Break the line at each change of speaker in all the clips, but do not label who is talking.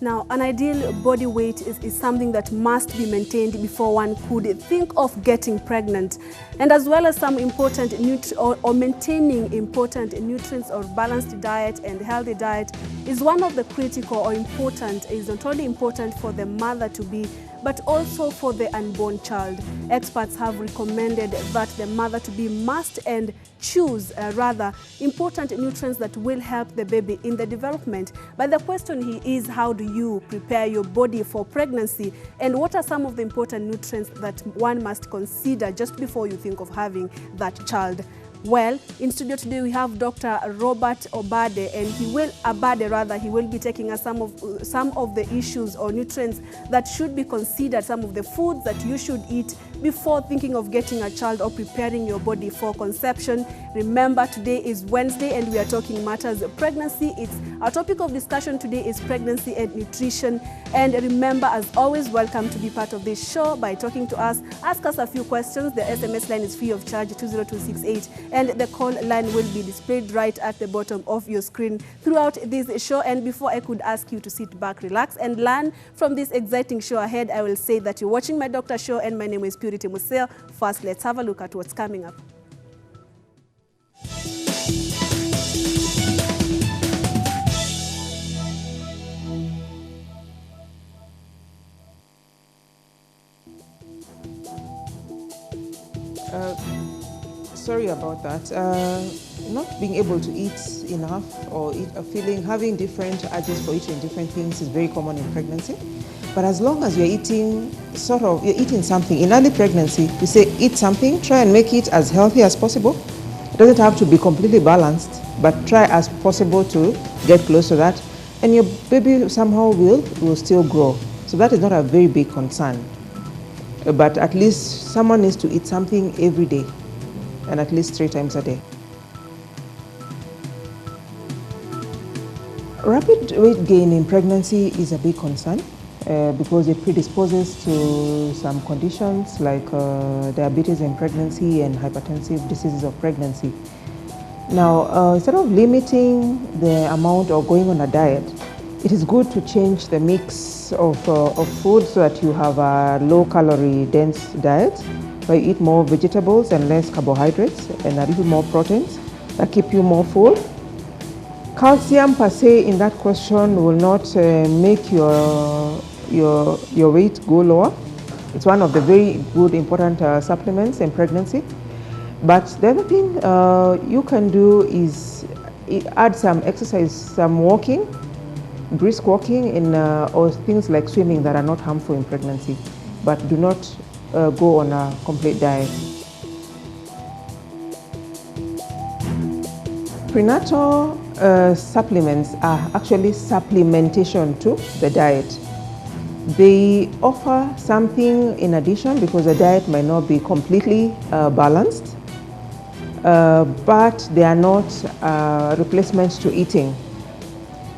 Now, an ideal body weight is something that must be maintained before one could think of getting pregnant. And as well as some important or maintaining important nutrients or balanced diet and healthy diet is one of the critical or important, is not only important for the mother to be, but also for the unborn child. Experts have recommended that the mother to be must and choose rather important nutrients that will help the baby in the development. But the question here is, how do you prepare your body for pregnancy, and what are some of the important nutrients that one must consider just before you think of having that child? Well, in studio today we have Dr. Robert Obade, and he will be taking us some of the issues or nutrients that should be considered, some of the foods that you should eat before thinking of getting a child or preparing your body for conception. Remember, today is Wednesday and we are talking matters of pregnancy. Our topic of discussion today is pregnancy and nutrition. And remember, as always, welcome to be part of this show by talking to us. Ask us a few questions. The SMS line is free of charge, 20268. And the call line will be displayed right at the bottom of your screen throughout this show. And before I could ask you to sit back, relax, and learn from this exciting show ahead, I will say that you're watching My Doctor Show, and my name is Purity Museo. First, let's have a look at what's coming up.
Sorry about that. Not being able to eat enough or having different urges for eating different things is very common in pregnancy. But as long as you're eating something in early pregnancy, we say eat something, try and make it as healthy as possible. It doesn't have to be completely balanced, but try as possible to get close to that, and your baby somehow will still grow. So that is not a very big concern. But at least someone needs to eat something every day, and at least 3 times a day. Rapid weight gain in pregnancy is a big concern because it predisposes to some conditions like diabetes in pregnancy and hypertensive diseases of pregnancy. Now, instead of limiting the amount or going on a diet, it is good to change the mix of food so that you have a low-calorie dense diet, where you eat more vegetables and less carbohydrates and a little more proteins that keep you more full. Calcium per se in that question will not make your weight go lower. It's one of the very good important supplements in pregnancy. But the other thing you can do is add some exercise, some walking, brisk walking, or things like swimming that are not harmful in pregnancy, but do not go on a complete diet. Prenatal supplements are actually supplementation to the diet. They offer something in addition because the diet might not be completely balanced, but they are not replacements to eating.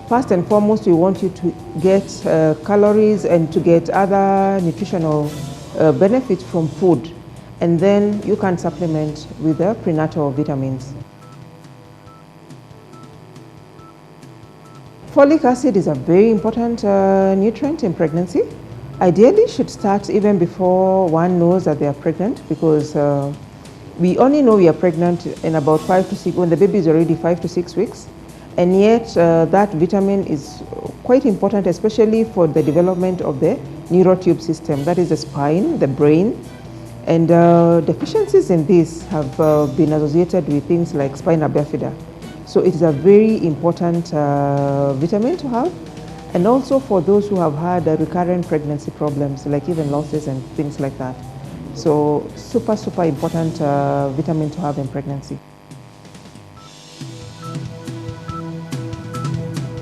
First and foremost, we want you to get calories and to get other nutritional benefits from food, and then you can supplement with the prenatal vitamins. Folic acid is a very important nutrient in pregnancy. Ideally, should start even before one knows that they are pregnant, because we only know we are pregnant in about 5 to 6, when the baby is already 5 to 6 weeks. And yet that vitamin is quite important, especially for the development of the neurotube system, that is the spine, the brain. And deficiencies in this have been associated with things like spina bifida. So it is a very important vitamin to have. And also for those who have had recurrent pregnancy problems, like even losses and things like that. So super, super important vitamin to have in pregnancy.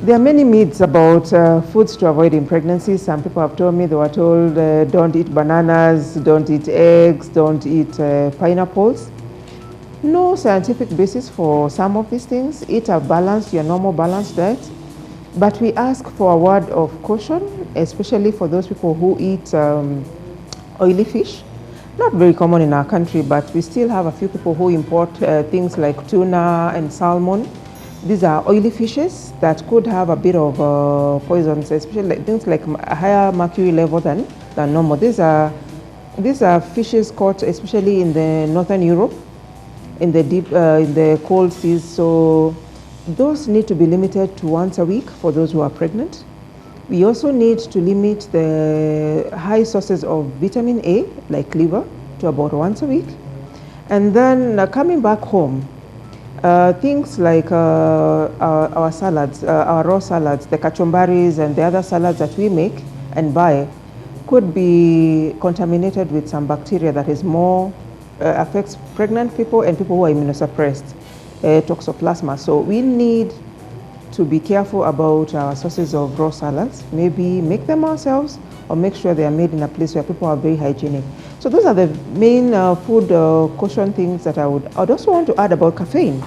There are many myths about foods to avoid in pregnancy. Some people have told me, they were told don't eat bananas, don't eat eggs, don't eat pineapples. No scientific basis for some of these things. Eat your normal balanced diet. But we ask for a word of caution, especially for those people who eat oily fish. Not very common in our country, but we still have a few people who import things like tuna and salmon, These are oily fishes that could have a bit of poisons, especially things like a higher mercury level than normal. These are fishes caught especially in the northern Europe, in the cold seas. So those need to be limited to once a week for those who are pregnant. We also need to limit the high sources of vitamin A, like liver, to about once a week. And then coming back home, things like our salads, our raw salads, the kachumbaris and the other salads that we make and buy could be contaminated with some bacteria that is more, affects pregnant people and people who are immunosuppressed, toxoplasma. So we need to be careful about our sources of raw salads, maybe make them ourselves or make sure they are made in a place where people are very hygienic. So those are the main food caution things that I'd also want to add about caffeine.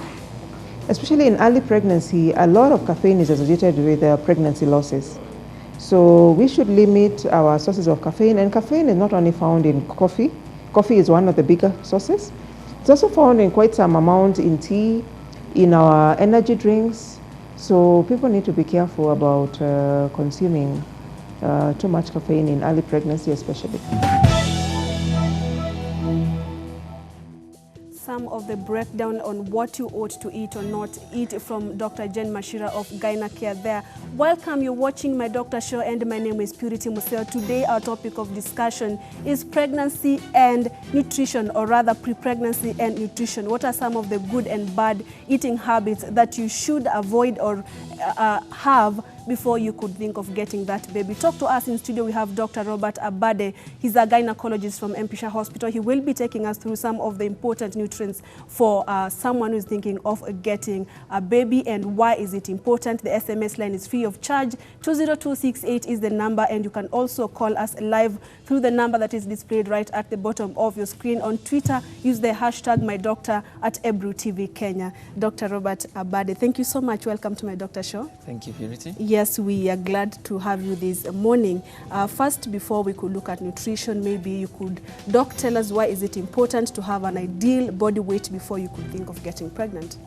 Especially in early pregnancy, a lot of caffeine is associated with pregnancy losses. So we should limit our sources of caffeine, and caffeine is not only found in coffee. Coffee is one of the bigger sources. It's also found in quite some amount in tea, in our energy drinks. So people need to be careful about consuming too much caffeine in early pregnancy especially.
Some of the breakdown on what you ought to eat or not eat from Dr. Jane Mashira of Gynacare there. Welcome, you're watching My Doctor Show and my name is Purity Museo. Today our topic of discussion is pregnancy and nutrition, or rather pre-pregnancy and nutrition. What are some of the good and bad eating habits that you should avoid or have before you could think of getting that baby? Talk to us in studio. We have Dr. Robert Abade. He's a gynecologist from Mpisha Hospital. He will be taking us through some of the important nutrients for someone who's thinking of getting a baby and why is it important. The SMS line is free of charge. 20268 is the number, and you can also call us live through the number that is displayed right at the bottom of your screen. On Twitter, use the hashtag MyDoctor at Ebru TV Kenya. Dr. Robert Abade, thank you so much. Welcome to My Doctor Show.
Thank you, Purity.
Yes, we are glad to have you this morning. First, before we could look at nutrition, maybe you could, Doc, tell us why is it important to have an ideal body weight before you could think of getting pregnant?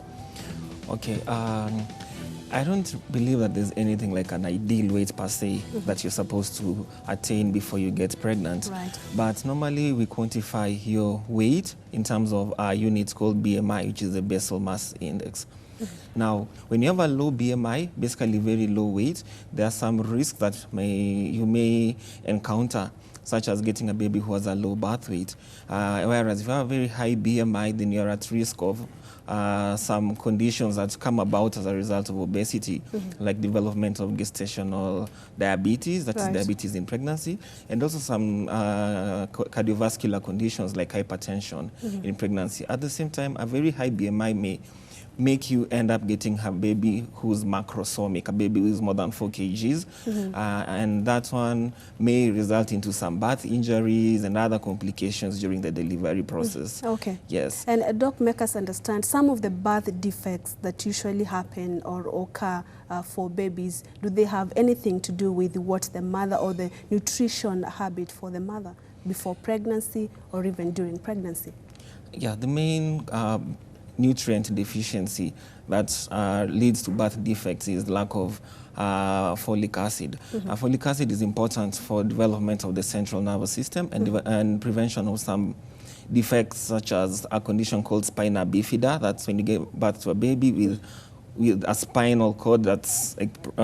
Okay, I don't believe that there's anything like an ideal weight per se that you're supposed to attain before you get pregnant.
Right.
But normally we quantify your weight in terms of our units called BMI, which is the basal mass index. Now, when you have a low BMI, basically very low weight, there are some risks that you may encounter, such as getting a baby who has a low birth weight. Whereas if you have a very high BMI, then you're at risk of some conditions that come about as a result of obesity, like development of gestational diabetes, that is diabetes in pregnancy, and also some cardiovascular conditions like hypertension in pregnancy. At the same time, a very high BMI may make you end up getting a baby who's macrosomic, a baby who's more than 4 kgs, and that one may result into some birth injuries and other complications during the delivery process.
Okay.
Yes.
And Doc, make us understand some of the birth defects that usually happen or occur for babies. Do they have anything to do with what the mother or the nutrition habit for the mother before pregnancy or even during pregnancy?
Yeah, the main nutrient deficiency that leads to birth defects is lack of folic acid. Folic acid is important for development of the central nervous system and prevention of some defects such as a condition called spina bifida. That's when you give birth to a baby with a spinal cord that's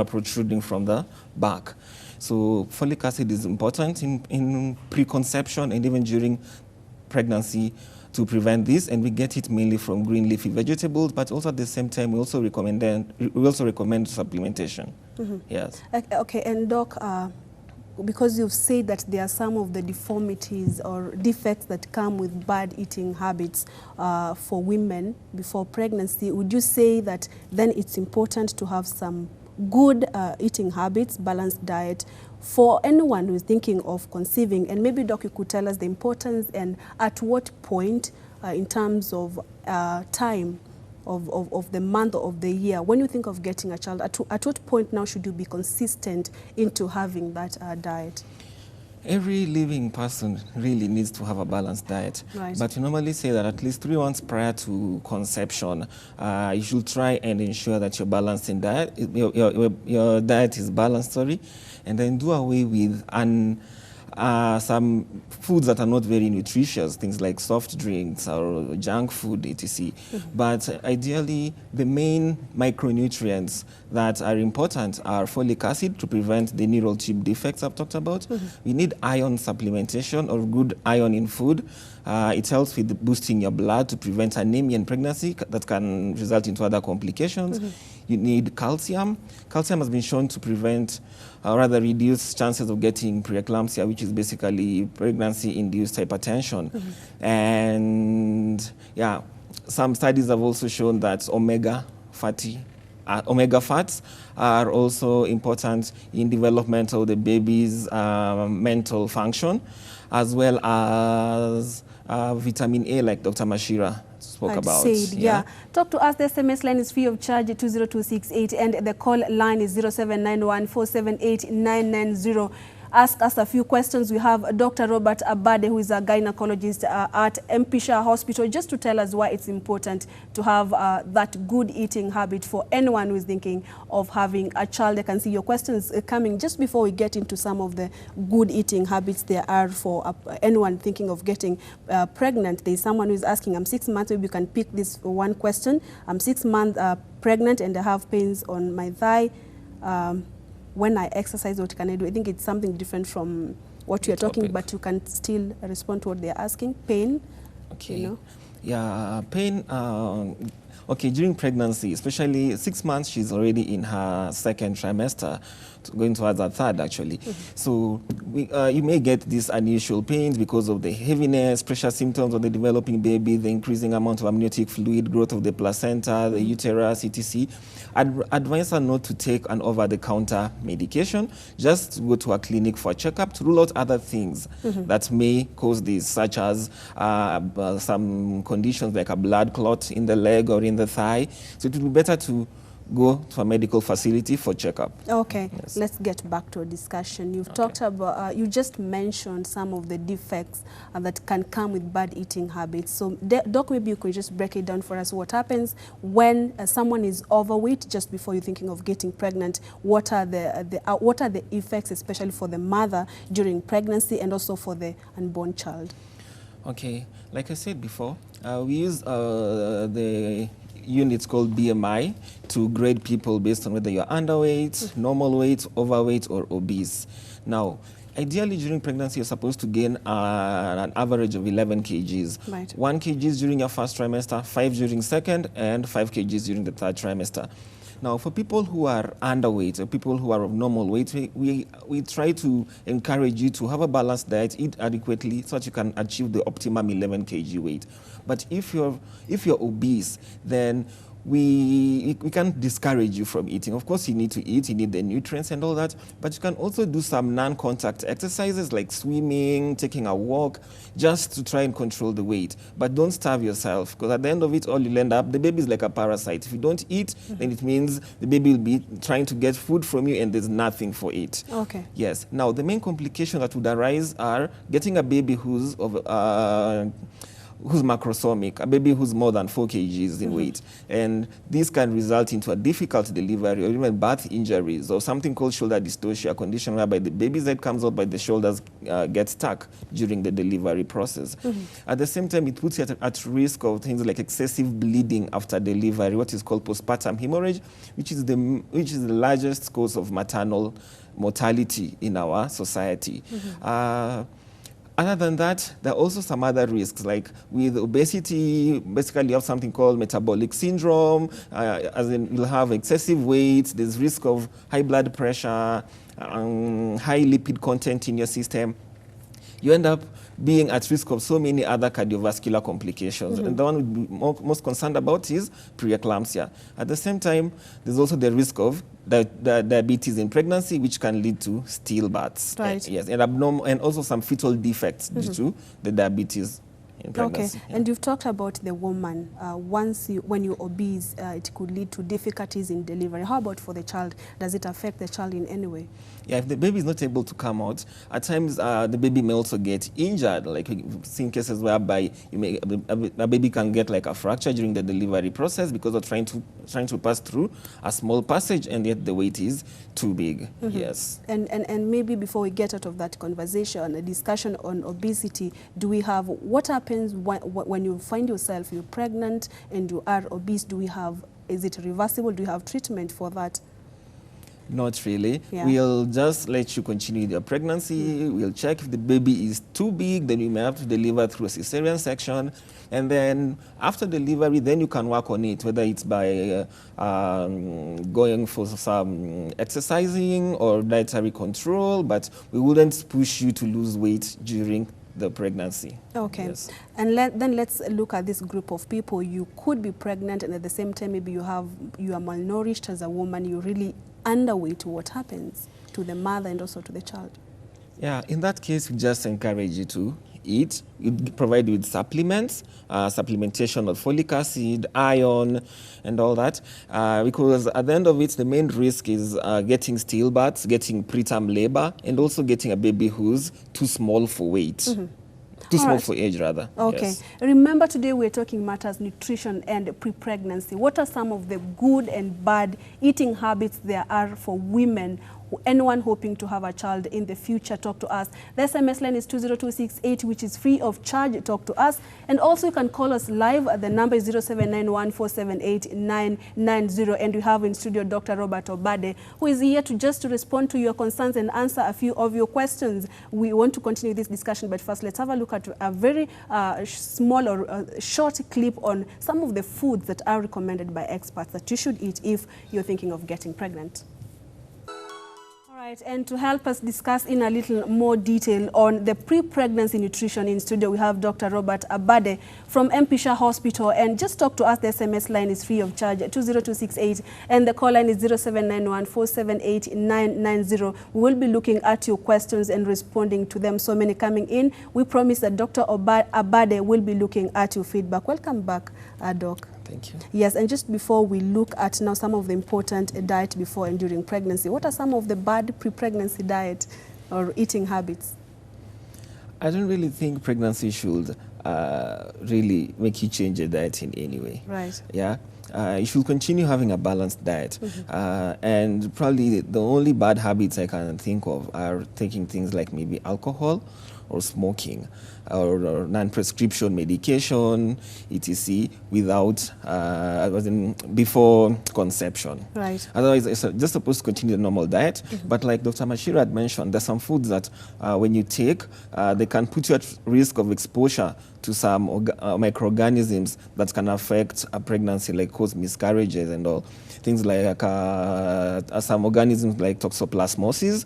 protruding from the back. So folic acid is important in preconception and even during pregnancy to prevent this, and we get it mainly from green leafy vegetables, but also at the same time we also recommend supplementation. Yes.
Okay, and Doc, because you've said that there are some of the deformities or defects that come with bad eating habits for women before pregnancy, would you say that then it's important to have some good eating habits, balanced diet, for anyone who's thinking of conceiving? And maybe, Doc, you could tell us the importance and at what point in terms of time of the month of the year, when you think of getting a child, at what point now should you be consistent into having that diet?
Every living person really needs to have a balanced diet.
Right.
But we normally say that at least 3 months prior to conception, you should try and ensure that your balancing diet, your diet is balanced, and then do away with some foods that are not very nutritious, things like soft drinks or junk food, etc. But ideally, the main micronutrients that are important are folic acid to prevent the neural tube defects I've talked about. We need iron supplementation or good iron in food. It helps with boosting your blood to prevent anemia in pregnancy that can result into other complications. You need calcium. Calcium has been shown to prevent or rather reduce chances of getting preeclampsia, which is basically pregnancy-induced hypertension. And yeah, some studies have also shown that omega fats are also important in development of the baby's mental function, as well as vitamin A, like Dr. Mashira spoke about.
Yeah. Talk to us. The SMS line is free of charge, 20268, and the call line is 0791 478 990. Ask us a few questions. We have Dr. Robert Abade, who is a gynecologist at Mpisha Hospital, just to tell us why it's important to have that good eating habit for anyone who is thinking of having a child. I can see your questions coming. Just before we get into some of the good eating habits there are for anyone thinking of getting pregnant, there's someone who is asking, I'm 6 months, maybe you can pick this one question. I'm 6 months pregnant and I have pains on my thigh. When I exercise, what can I do? I think it's something different from what you're talking, but you can still respond to what they're asking. Pain,
okay.
You know?
Yeah, pain. Okay, during pregnancy, especially 6 months, she's already in her second trimester, going towards her third, actually. So you may get these unusual pains because of the heaviness, pressure symptoms of the developing baby, the increasing amount of amniotic fluid, growth of the placenta, the uterus, etc. Advise her not to take an over-the-counter medication. Just go to a clinic for a checkup to rule out other things that may cause this, such as some conditions like a blood clot in the leg or in the thigh. So it would be better to go to a medical facility for checkup. Okay,
yes. Let's get back to a discussion. You've talked about, you just mentioned some of the defects that can come with bad eating habits. So, Doc, maybe you could just break it down for us. What happens when someone is overweight just before you're thinking of getting pregnant? What are the effects, especially for the mother during pregnancy and also for the unborn child?
Okay, like I said before, we use the units called BMI to grade people based on whether you're underweight, normal weight, overweight, or obese. Now, ideally during pregnancy, you're supposed to gain an average of 11 kgs.
Right.
1 kg during your first trimester, 5 during second, and 5 kgs during the third trimester. Now, for people who are underweight or people who are of normal weight, we try to encourage you to have a balanced diet, eat adequately, so that you can achieve the optimum 11 kg weight. But if you're obese, then we can't discourage you from eating. Of course, you need to eat, you need the nutrients and all that, but you can also do some non-contact exercises like swimming, taking a walk, just to try and control the weight. But don't starve yourself, because at the end of it all, you'll end up, the baby is like a parasite. If you don't eat, then it means the baby will be trying to get food from you and there's nothing for it.
Okay.
Yes. Now, the main complications that would arise are getting a baby who's macrosomic, a baby who's more than 4 kgs in weight. And this can result into a difficult delivery or even birth injuries or something called shoulder dystocia, a condition whereby the baby's head comes out but the shoulders get stuck during the delivery process. At the same time, it puts you at risk of things like excessive bleeding after delivery, what is called postpartum hemorrhage, which is the largest cause of maternal mortality in our society. Other than that, there are also some other risks, like with obesity, basically you have something called metabolic syndrome, as in you'll have excessive weight, there's risk of high blood pressure, high lipid content in your system. You end up being at risk of so many other cardiovascular complications. And the one we'd be most concerned about is preeclampsia. At the same time, there's also the risk of diabetes in pregnancy, which can lead to stillbirths.
Right.
Yes, and abnormal, and also some fetal defects due to the diabetes. in pregnancy.
Okay, and you've talked about the woman. When you're obese, it could lead to difficulties in delivery. How about for the child? Does it affect the child in any way?
Yeah, if the baby is not able to come out, at times the baby may also get injured. Like we've seen cases whereby a baby can get like a fracture during the delivery process because of trying to pass through a small passage, and yet the weight is too big. Yes.
And maybe before we get out of that conversation, a discussion on obesity, what happens when you find yourself, you're pregnant and you are obese? Is it reversible? Do you have treatment for that?
Not really.
Yeah.
We'll just let you continue your pregnancy. We'll check if the baby is too big, then you may have to deliver through a cesarean section. And then after delivery, then you can work on it, whether it's by going for some exercising or dietary control, but we wouldn't push you to lose weight during the pregnancy.
Okay.
Yes.
And then let's look at this group of people. You could be pregnant and at the same time maybe you are malnourished as a woman, you're really underweight. What happens to the mother and also to the child?
Yeah, in that case, we just encourage you to eat. We provide you with supplements, supplementation of folic acid, iron, and all that. Because at the end of it, the main risk is getting stillbirths, getting preterm labor, and also getting a baby who's too small for weight. Too small for age, rather.
Okay.
Yes.
Remember, today we're talking matters nutrition and pre-pregnancy. What are some of the good and bad eating habits there are for women? Anyone hoping to have a child in the future, talk to us. The SMS line is 20268, which is free of charge. Talk to us. And also you can call us live. The number is 0791478990. And we have in studio Dr. Robert Obade, who is here to respond to your concerns and answer a few of your questions. We want to continue this discussion, but first let's have a look at a very small or short clip on some of the foods that are recommended by experts that you should eat if you're thinking of getting pregnant. Right, and to help us discuss in a little more detail on the pre-pregnancy nutrition in studio, we have Dr. Robert Obade from Mpisha Hospital. And just talk to us. The SMS line is free of charge, 20268, and the call line is 0791478990. We will be looking at your questions and responding to them. So many coming in. We promise that Dr. Obade will be looking at your feedback. Welcome back, Doc.
Thank you.
Yes, and just before we look at now some of the important diet before and during pregnancy, what are some of the bad pre-pregnancy diet or eating habits?
I don't really think pregnancy should really make you change your diet in any way.
Right.
Yeah. You should continue having a balanced diet. And probably the only bad habits I can think of are taking things like maybe alcohol or smoking or non-prescription medication, etc., without, before conception.
Right.
Otherwise, it's just supposed to continue the normal diet. But like Dr. Mashira had mentioned, there's some foods that when you take, they can put you at risk of exposure to some microorganisms that can affect a pregnancy, like cause miscarriages and all. Things like some organisms like toxoplasmosis,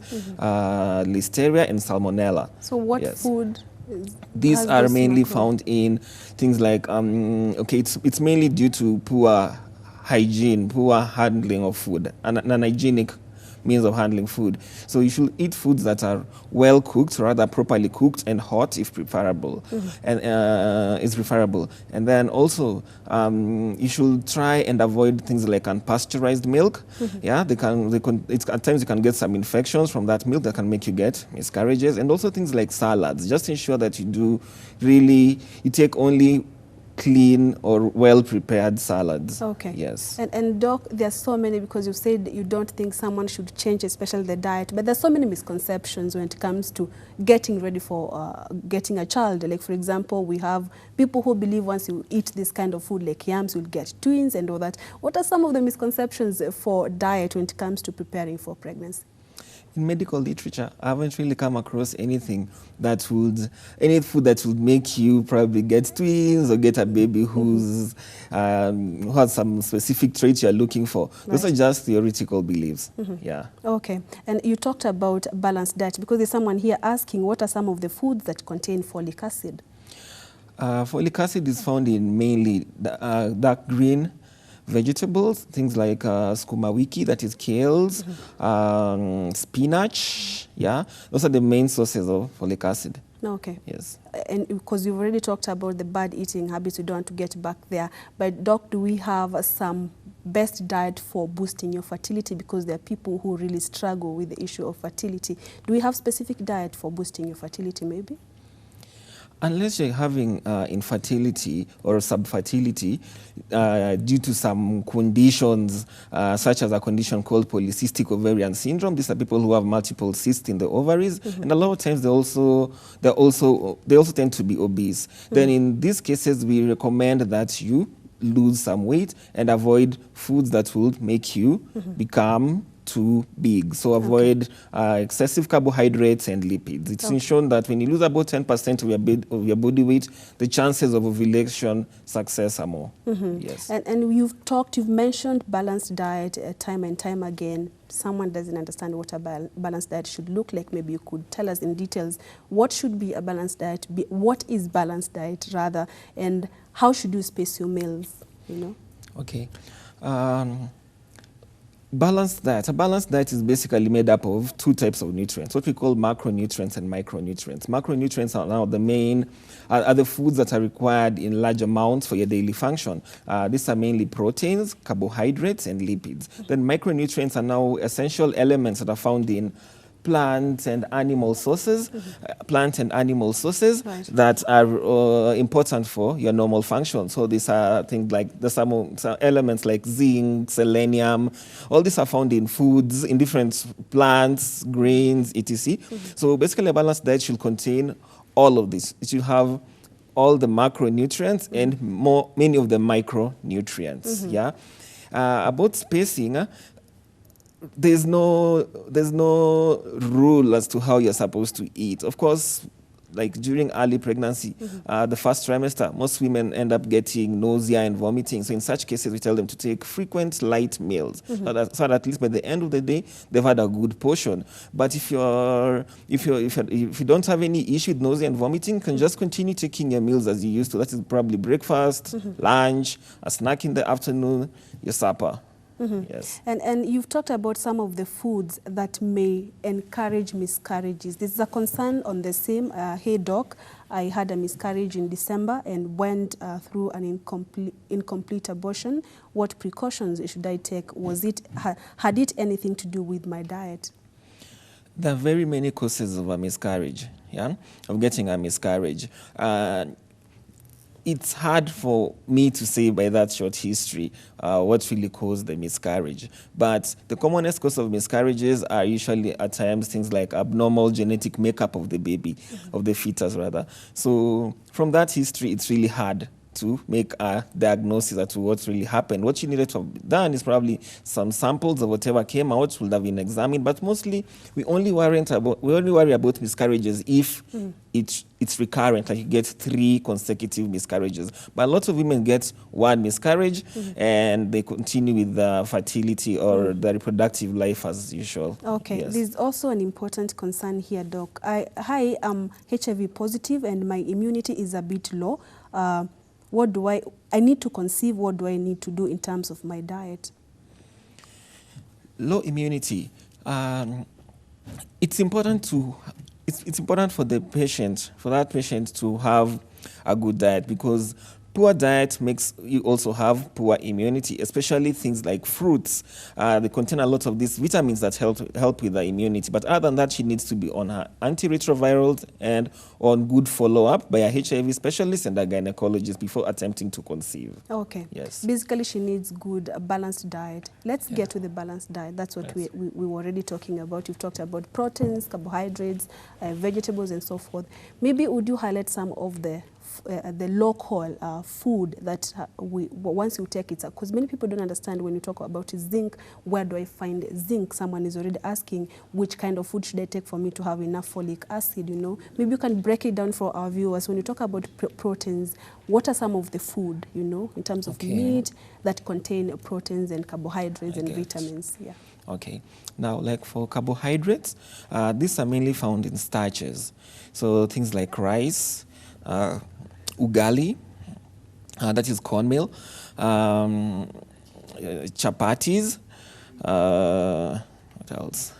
listeria, and salmonella.
So what
Yes.
food?
These are mainly found in things like, it's mainly due to poor hygiene, poor handling of food, and unhygienic means of handling food. So you should eat foods that are well cooked, rather properly cooked and hot if preferable, and is preferable. And then also you should try and avoid things like unpasteurized milk. Yeah, at times you can get some infections from that milk that can make you get miscarriages, and also things like salads. Just ensure that you take only clean or well-prepared salads.
Okay.
Yes.
And Doc, there's so many, because you said you don't think someone should change, especially the diet, but there's so many misconceptions when it comes to getting ready for getting a child. Like, for example, we have people who believe once you eat this kind of food, like yams, you'll get twins and all that. What are some of the misconceptions for diet when it comes to preparing for pregnancy?
In medical literature, I haven't really come across any food that would make you probably get twins or get a baby who has some specific traits you're looking for. Right. Those are just theoretical beliefs. Yeah. Okay.
And you talked about balanced diet, because there's someone here asking, what are some of the foods that contain folic acid?
Folic acid is found in mainly dark green vegetables, things like skuma wiki, that is kales, spinach. Yeah, those are the main sources of folic acid.
Okay.
Yes.
And because you've already talked about the bad eating habits, we don't want to get back there. But Doc, do we have some best diet for boosting your fertility? Because there are people who really struggle with the issue of fertility. Do we have specific diet for boosting your fertility maybe?
Unless you're having infertility or subfertility due to some conditions, such as a condition called polycystic ovarian syndrome. These are people who have multiple cysts in the ovaries, and a lot of times they also tend to be obese. Then in these cases, we recommend that you lose some weight and avoid foods that will make you become too big. So avoid excessive carbohydrates and lipids. It's been shown that when you lose about 10% of your body weight, the chances of ovulation success are more. Yes.
And you've mentioned balanced diet time and time again. Someone doesn't understand what a balanced diet should look like. Maybe you could tell us in details what should be a balanced diet, what is balanced diet rather, and how should you space your meals, you know? Okay.
Balanced diet. A balanced diet is basically made up of two types of nutrients, what we call macronutrients and micronutrients. Macronutrients are now are the foods that are required in large amounts for your daily function. These are mainly proteins, carbohydrates, and lipids. Then micronutrients are now essential elements that are found in plant and animal sources, that are important for your normal function. So these are things like some elements like zinc, selenium. All these are found in foods, in different plants, grains, etc. So basically, a balanced diet should contain all of this. It should have all the macronutrients and many of the micronutrients. Yeah. About spacing. There's no rule as to how you're supposed to eat. Of course, like during early pregnancy, the first trimester, most women end up getting nausea and vomiting. So in such cases, we tell them to take frequent light meals, so that at least by the end of the day, they've had a good portion. But if you don't have any issue with nausea and vomiting, you can just continue taking your meals as you used to. That is probably breakfast, lunch, a snack in the afternoon, your supper. Yes.
And you've talked about some of the foods that may encourage miscarriages. This is a concern on the same. Hey, Doc, I had a miscarriage in December and went through an incomplete abortion. What precautions should I take? Had it anything to do with my diet?
There are very many causes of a miscarriage, of getting a miscarriage. It's hard for me to say by that short history what really caused the miscarriage. But the commonest cause of miscarriages are usually at times things like abnormal genetic makeup of the baby, of the fetus rather. So from that history, it's really hard to make a diagnosis as to what really happened. What you needed to have done is probably some samples of whatever came out would have been examined, but mostly we only worry about miscarriages if it's recurrent, like you get 3 consecutive miscarriages. But lots of women get 1 miscarriage and they continue with the fertility or the reproductive life as usual.
Okay, yes. There's also an important concern here, Doc. I am HIV positive and my immunity is a bit low. I need to conceive, what do I need to do in terms of my diet?
Low immunity. It's important for that patient to have a good diet, because poor diet makes you also have poor immunity, especially things like fruits. They contain a lot of these vitamins that help with the immunity. But other than that, she needs to be on her antiretrovirals and on good follow-up by a HIV specialist and a gynecologist before attempting to conceive.
Okay.
Yes.
Basically, she needs good balanced diet. Let's get to the balanced diet. That's what we were already talking about. You've talked about proteins, carbohydrates, vegetables, and so forth. Maybe would you highlight some of the local food that once you take it, because many people don't understand when you talk about zinc, where do I find zinc? Someone is already asking which kind of food should I take for me to have enough folic acid, you know. Maybe you can break it down for our viewers. When you talk about proteins, what are some of the food, you know, in terms of meat that contain proteins and carbohydrates and vitamins? Yeah.
Okay. Now, like for carbohydrates, these are mainly found in starches. So things like rice, ugali, that is cornmeal, chapatis, what else?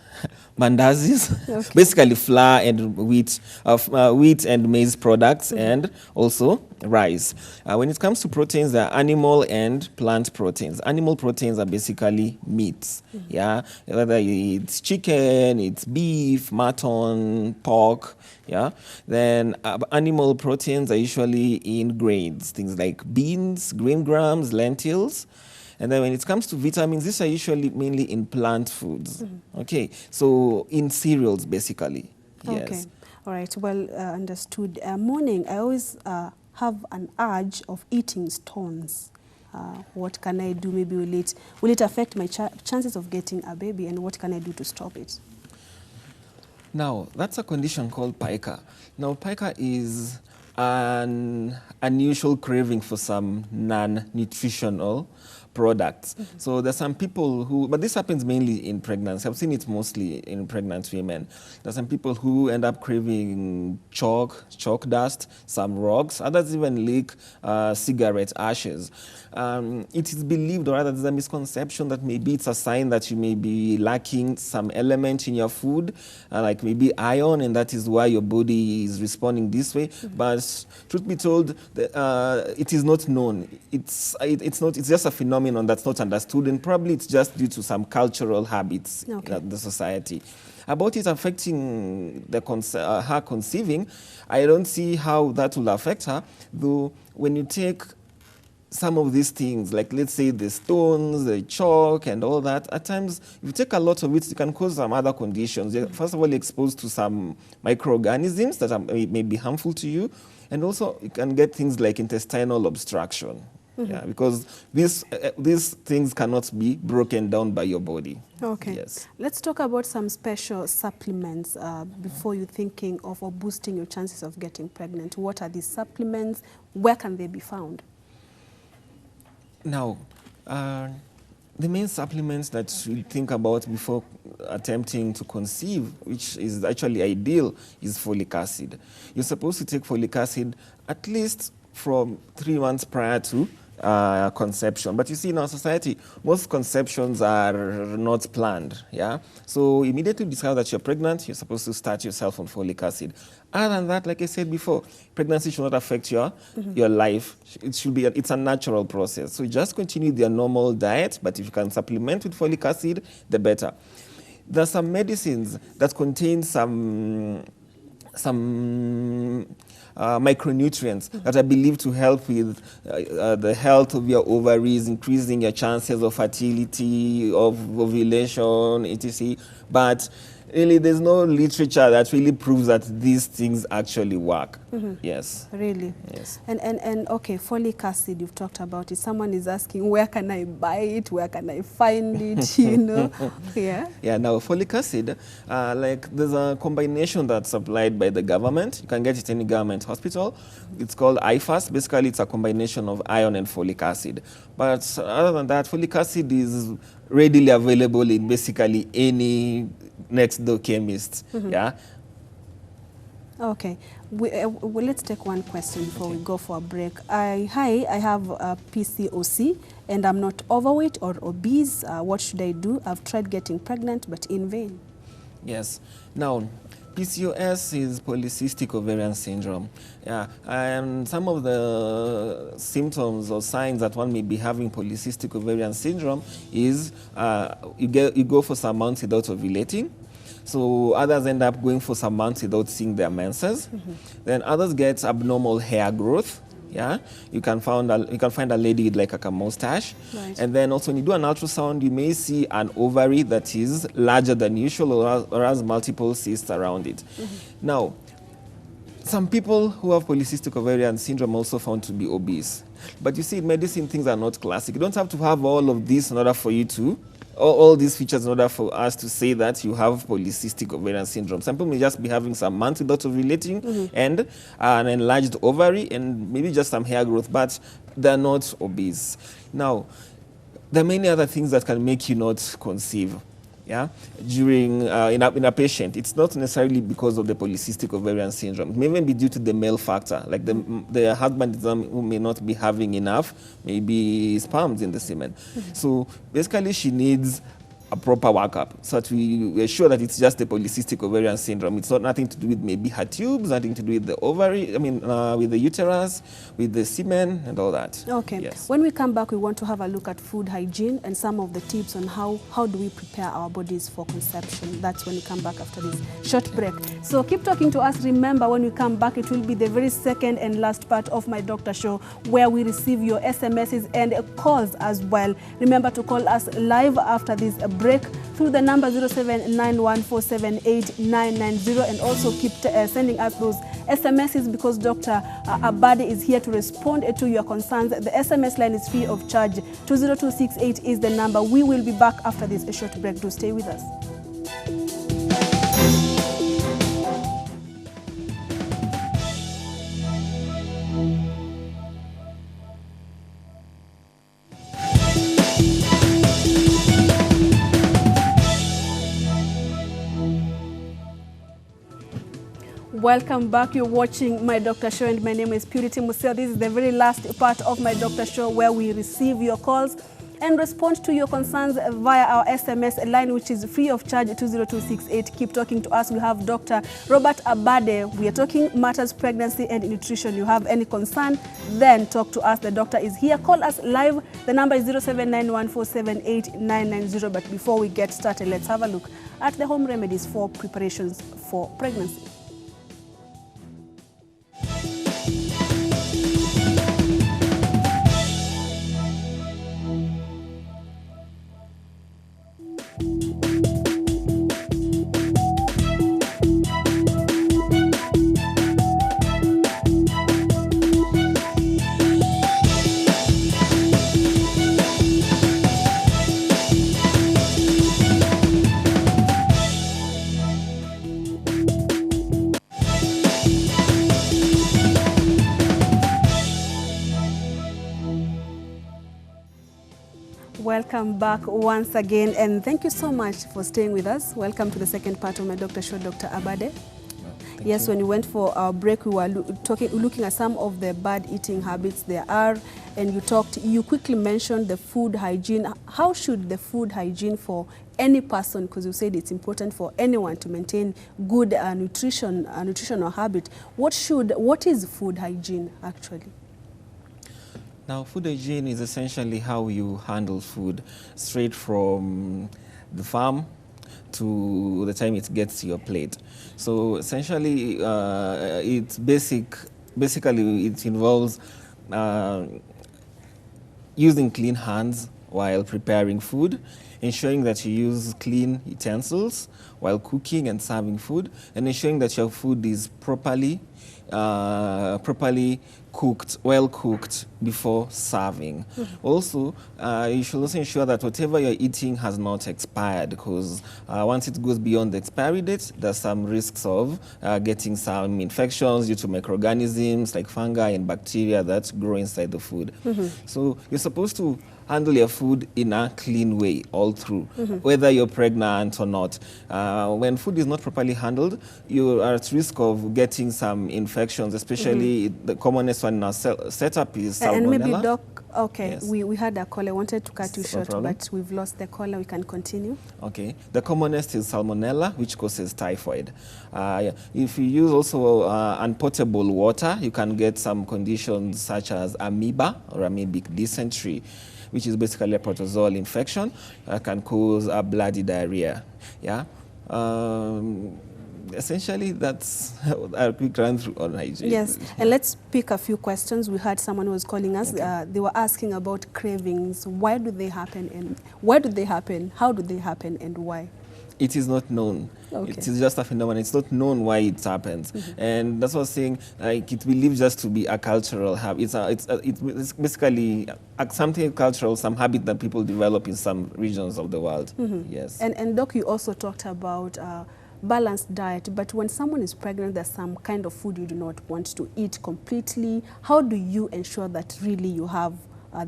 mandazis,
Okay.
basically flour and wheat and maize products, and also rice. When it comes to proteins, there are animal and plant proteins. Animal proteins are basically meats, yeah, whether it's chicken, it's beef, mutton, pork, yeah. Then animal proteins are usually in grains, things like beans, green grams, lentils. And then when it comes to vitamins, these are usually mainly in plant foods. Okay, so in cereals, basically. Yes.
Okay. All right. Well understood. Morning, I always have an urge of eating stones. What can I do? Maybe will it affect my chances of getting a baby? And what can I do to stop it?
Now, that's a condition called pica. Now, pica is an unusual craving for some non-nutritional products. So there's some people who, but this happens mainly in pregnancy. I've seen it mostly in pregnant women. There's some people who end up craving chalk dust, some rocks. Others even lick cigarette ashes. It is believed, or rather there's a misconception that maybe it's a sign that you may be lacking some element in your food, like maybe iron, and that is why your body is responding this way. But truth be told, it is not known. It's just a phenomenon that's not understood, and probably it's just due to some cultural habits in the society. About it affecting her conceiving, I don't see how that will affect her, though when you take some of these things, like let's say the stones, the chalk and all that, at times, if you take a lot of it, it can cause some other conditions. You're, first of all, exposed to some microorganisms that may be harmful to you, and also you can get things like intestinal obstruction. Yeah, because these things cannot be broken down by your body.
Okay.
Yes.
Let's talk about some special supplements before you're thinking of or boosting your chances of getting pregnant. What are these supplements? Where can they be found?
Now, the main supplements that you think about before attempting to conceive, which is actually ideal, is folic acid. You're supposed to take folic acid at least from 3 months prior to conception. But you see, in our society, most conceptions are not planned, yeah? So immediately you discover that you're pregnant, you're supposed to start yourself on folic acid. Other than that, like I said before, pregnancy should not affect your life. It should be, it's a natural process. So just continue their normal diet, but if you can supplement with folic acid, the better. There are some medicines that contain some micronutrients that are believed to help with the health of your ovaries, increasing your chances of fertility, of ovulation, etc. But really, there's no literature that really proves that these things actually work. Yes.
Really?
Yes.
And okay, folic acid, you've talked about it. Someone is asking, where can I buy it? Where can I find it? You know? Yeah.
Yeah, now folic acid, like there's a combination that's supplied by the government. You can get it in any government hospital. It's called IFAS. Basically, it's a combination of iron and folic acid. But other than that, folic acid is readily available in basically any next door chemist. Yeah.
Okay. Well, let's take one question before we go for a break. Hi, I have PCOS and I'm not overweight or obese. What should I do? I've tried getting pregnant, but in vain.
Yes. Now, PCOS is polycystic ovarian syndrome. Yeah, and some of the symptoms or signs that one may be having polycystic ovarian syndrome is you go for some months without ovulating. So others end up going for some months without seeing their menses. Then others get abnormal hair growth. Yeah, you can find a lady with like a mustache.
Right.
And then also when you do an ultrasound, you may see an ovary that is larger than usual or has multiple cysts around it. Now, some people who have polycystic ovarian syndrome also found to be obese. But you see, in medicine, things are not classic. You don't have to have all of this in order for you to, all these features in order for us to say that you have polycystic ovarian syndrome. Some people may just be having some months without ovulating and an enlarged ovary and maybe just some hair growth, but they're not obese. Now, there are many other things that can make you not conceive. Yeah, during in a patient, it's not necessarily because of the polycystic ovarian syndrome. It may even be due to the male factor, like the husband who may not be having enough, maybe sperms in the semen. So basically, she needs a proper workup, so that we're sure that it's just the polycystic ovarian syndrome. It's not nothing to do with maybe her tubes, nothing to do with the ovary, with the uterus, with the semen and all that.
Okay.
Yes.
When we come back, we want to have a look at food hygiene and some of the tips on how do we prepare our bodies for conception. That's when we come back after this short break. So keep talking to us. Remember, when we come back, it will be the very second and last part of My Doctor Show, where we receive your SMSs and calls as well. Remember to call us live after this break through the number 0791478990, and also keep sending us those SMSs, because Dr. Abade is here to respond to your concerns. The SMS line is free of charge. 20268 is the number. We will be back after this short break. Do stay with us. Welcome back. You're watching My Doctor Show, and my name is Purity Museo. This is the very last part of My Doctor Show, where we receive your calls and respond to your concerns via our SMS line, which is free of charge, 20268. Keep talking to us. We have Dr. Robert Abade. We are talking matters pregnancy and nutrition. You have any concern, then talk to us. The doctor is here. Call us live. The number is 0791478990. But before we get started, let's have a look at the home remedies for preparations for pregnancy. Welcome back once again, and thank you so much for staying with us. Welcome to the second part of My Doctor Show, Dr. Abade. Yes, when we went for our break, we were looking at some of the bad eating habits there are, and you quickly mentioned the food hygiene. How should the food hygiene for any person, because you said it's important for anyone to maintain good nutritional habit. What is food hygiene actually?
Now, food hygiene is essentially how you handle food straight from the farm to the time it gets to your plate. So essentially, basically it involves using clean hands while preparing food, ensuring that you use clean utensils while cooking and serving food, and ensuring that your food is properly cooked, well cooked before serving. Mm-hmm. Also, you should also ensure that whatever you're eating has not expired, because once it goes beyond the expiry date, there's some risks of getting some infections due to microorganisms like fungi and bacteria that grow inside the food. Mm-hmm. So you're supposed to handle your food in a clean way all through, mm-hmm. whether you're pregnant or not. When food is not properly handled, you are at risk of getting some infections, especially mm-hmm. the commonest one in our setup is salmonella.
And maybe, Doc, okay,
yes.
we had a caller. I wanted to cut you short, but we've lost the caller. We can continue.
Okay. The commonest is salmonella, which causes typhoid. If you use also unpotable water, you can get some conditions such as amoeba or amoebic dysentery, which is basically a protozoal infection, can cause a bloody diarrhea. Yeah. Essentially, that's a quick run through on hygiene.
Yes, and let's pick a few questions. We had someone who was calling us. Okay. They were asking about cravings. Why do they happen, and why do they happen? How do they happen, and why?
It is not known. Okay. It is just a phenomenon. It's not known why it happens. Mm-hmm. And that's what I was saying, like, it believes just to be a cultural habit. It's basically something cultural, some habit that people develop in some regions of the world. Mm-hmm. Yes.
And Doc, you also talked about balanced diet, but when someone is pregnant, there's some kind of food you do not want to eat completely. How do you ensure that really you have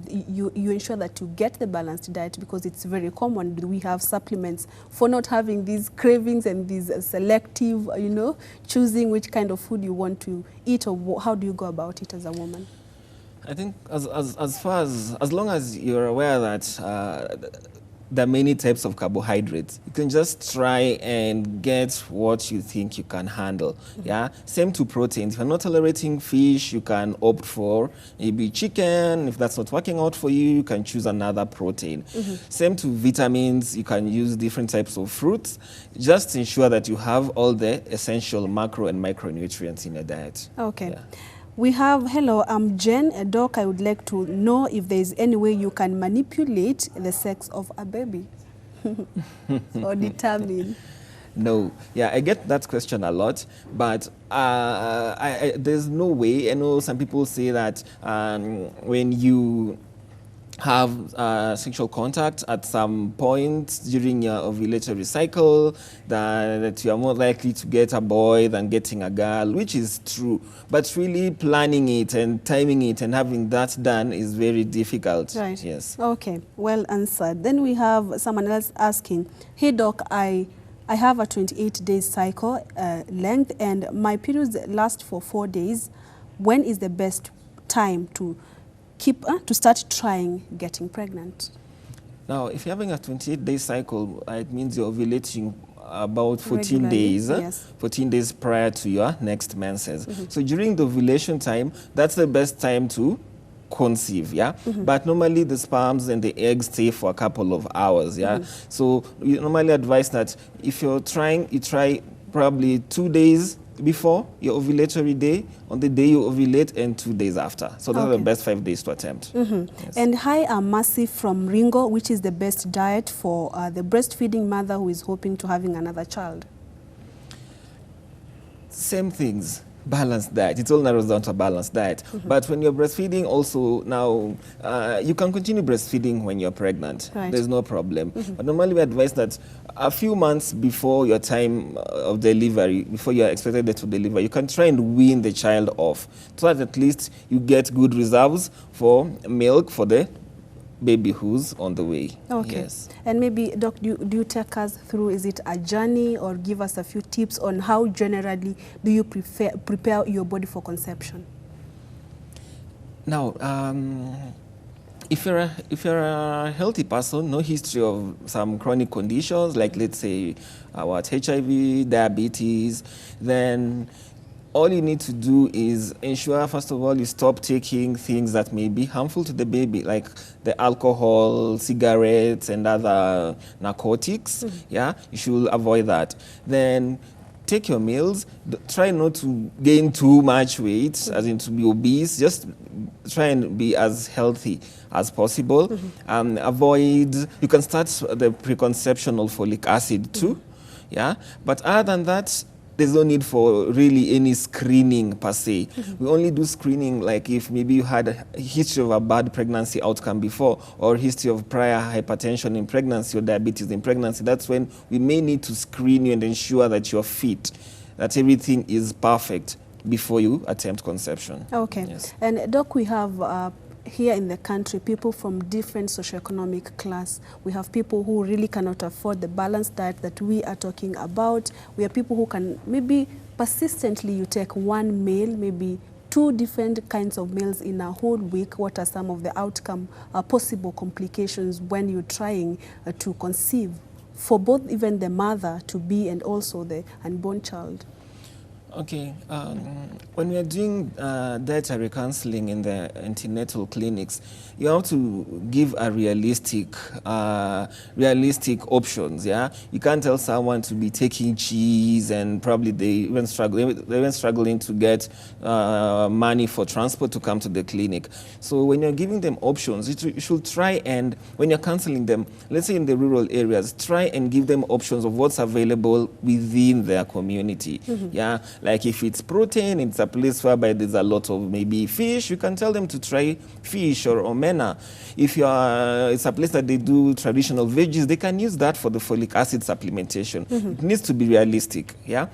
you ensure that you get the balanced diet? Because it's very common. We have supplements for not having these cravings and these selective, choosing which kind of food you want to eat, or how do you go about it as a woman?
I think as long as you're aware that there are many types of carbohydrates. You can just try and get what you think you can handle. Yeah. Same to proteins. If you're not tolerating fish, you can opt for maybe chicken. If that's not working out for you, you can choose another protein. Same to vitamins. You can use different types of fruits. Just ensure that you have all the essential macro and micronutrients in your diet.
Okay.
Yeah.
We have, hello, I'm Jen. Doc, I would like to know if there is any way you can manipulate the sex of a baby or determine.
No. Yeah, I get that question a lot, but there's no way. I know some people say that when you have sexual contact at some point during your ovulatory cycle, that you are more likely to get a boy than getting a girl, which is true. But really planning it and timing it and having that done is very difficult.
Right.
Yes.
Okay, well answered. Then we have someone else asking, hey doc, I have a 28-day cycle length and my periods last for 4 days. When is the best time to start trying getting pregnant?
Now, if you're having a 28-day cycle, it means you're ovulating about 14
Regularly,
days,
yes.
14 days prior to your next menses. So during the ovulation time, that's the best time to conceive, yeah? But normally the sperms and the eggs stay for a couple of hours, yeah? So we normally advise that if you're trying, you try probably 2 days before your ovulatory day, on the day you ovulate, and 2 days after. So those are the best 5 days to attempt. Yes.
And hi, I'm Mercy from Ringo. Which is the best diet for the breastfeeding mother who is hoping to having another child?
Same things. Balanced diet. It all narrows down to a balanced diet. But when you're breastfeeding also now, you can continue breastfeeding when you're pregnant.
Right.
There's no problem. But normally we advise that a few months before your time of delivery, before you're expected to deliver, you can try and wean the child off so that at least you get good reserves for milk for the baby who's on the way.
Okay.
Yes.
And maybe, Doc, do you take us through, is it a journey, or give us a few tips on how generally do you prepare your body for conception?
Now, if you're a healthy person, no history of some chronic conditions, like let's say HIV, diabetes, then all you need to do is ensure, first of all, you stop taking things that may be harmful to the baby, like the alcohol, cigarettes, and other narcotics. Yeah, you should avoid that. Then take your meals. Try not to gain too much weight, as in to be obese. Just try and be as healthy as possible. Avoid, you can start the preconceptional folic acid too. Yeah, but other than that, there's no need for really any screening per se. We only do screening like if maybe you had a history of a bad pregnancy outcome before, or history of prior hypertension in pregnancy or diabetes in pregnancy. That's when we may need to screen you and ensure that you're fit, that everything is perfect before you attempt conception.
Okay.
Yes.
And Doc, we have here in the country people from different socioeconomic class. We have people who really cannot afford the balanced diet that we are talking about. We have people who can maybe persistently you take one meal, maybe 2 different kinds of meals in a whole week. What are some of the possible complications when you're trying to conceive for both even the mother to be and also the unborn child?
Okay, when we are doing dietary counseling in the antenatal clinics, you have to give a realistic options. Yeah, you can't tell someone to be taking cheese and probably they're even struggling to get money for transport to come to the clinic. So when you're giving them options, you should try and when you're counseling them, let's say in the rural areas, try and give them options of what's available within their community. Yeah. Like if it's protein, it's a place whereby there's a lot of maybe fish, you can tell them to try fish or omena. If it's a place that they do traditional veggies, they can use that for the folic acid supplementation. It needs to be realistic, yeah?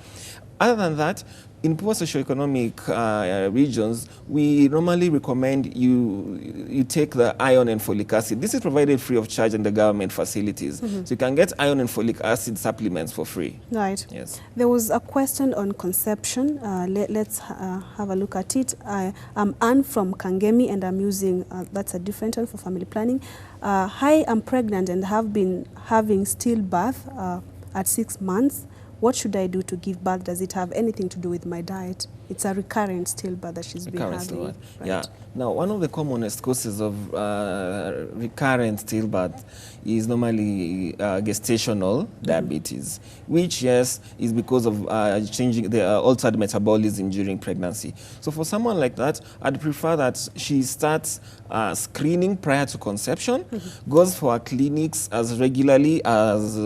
other than that, in poor socioeconomic regions, we normally recommend you take the iron and folic acid. This is provided free of charge in the government facilities. So you can get iron and folic acid supplements for free.
Right.
Yes.
There was a question on conception. Let's have a look at it. I'm Anne from Kangemi, and I'm using, that's a different one for family planning. Hi, I'm pregnant and have been having stillbirth at 6 months. What should I do to give birth? Does it have anything to do with my diet? It's a recurrent stillbirth that she's been having.
Right.
Right.
Yeah. Now, one of the commonest causes of recurrent stillbirth is normally gestational diabetes, which, yes, is because of changing the altered metabolism during pregnancy. So for someone like that, I'd prefer that she starts screening prior to conception, goes for her clinics as regularly as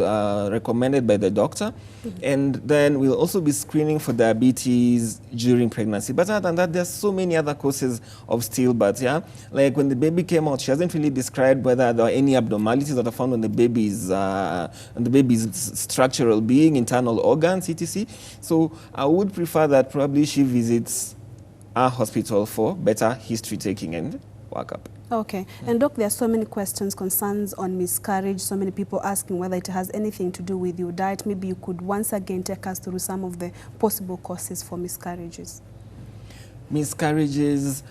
recommended by the doctor, and then we'll also be screening for diabetes during pregnancy. But other than that, there's so many other causes of stillbirth, yeah? Like when the baby came out, she hasn't really described whether there are any abnormalities that are found on the baby's structural being, internal organs, etc. So I would prefer that probably she visits our hospital for better history taking and workup.
Okay. And Doc, there are so many questions, concerns on miscarriage, so many people asking whether it has anything to do with your diet. Maybe you could once again take us through some of the possible causes for miscarriages.
Miscarriages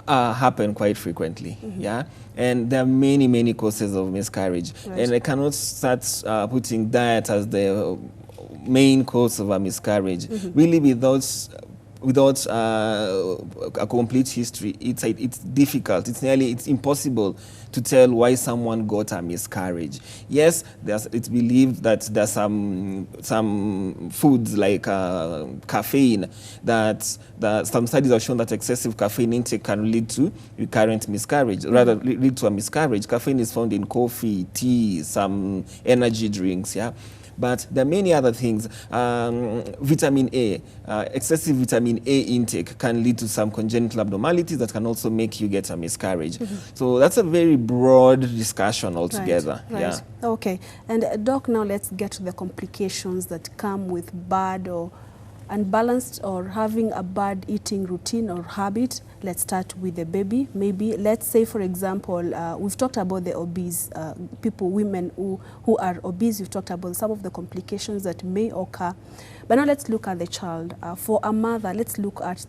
happen quite frequently, yeah? And there are many, many causes of miscarriage.
Right.
And I cannot start putting diet as the main cause of a miscarriage. Really, without a complete history, it's difficult. It's impossible to tell why someone got a miscarriage. Yes, it's believed that there's some foods like caffeine that some studies have shown that excessive caffeine intake can lead to recurrent miscarriage, rather lead to a miscarriage. Caffeine is found in coffee, tea, some energy drinks, yeah. But there are many other things. Vitamin A, excessive vitamin A intake can lead to some congenital abnormalities that can also make you get a miscarriage. So that's a very broad discussion altogether.
Right.
Yeah.
Okay. And Doc, now let's get to the complications that come with bad or unbalanced or having a bad eating routine or habit. Let's start with the baby. Maybe, let's say, for example, we've talked about the obese people, women who are obese. We've talked about some of the complications that may occur. But now let's look at the child. For a mother, let's look at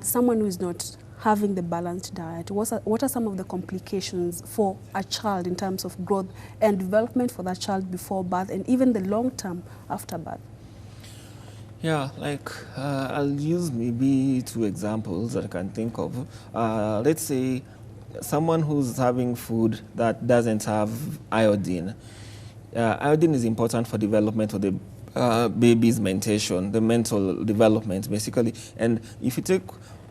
someone who is not having the balanced diet. What are some of the complications for a child in terms of growth and development for that child before birth and even the long term after birth?
Yeah, like I'll use maybe 2 examples that I can think of. Let's say someone who's having food that doesn't have iodine. Iodine is important for development of the baby's mentation, the mental development, basically. And if you take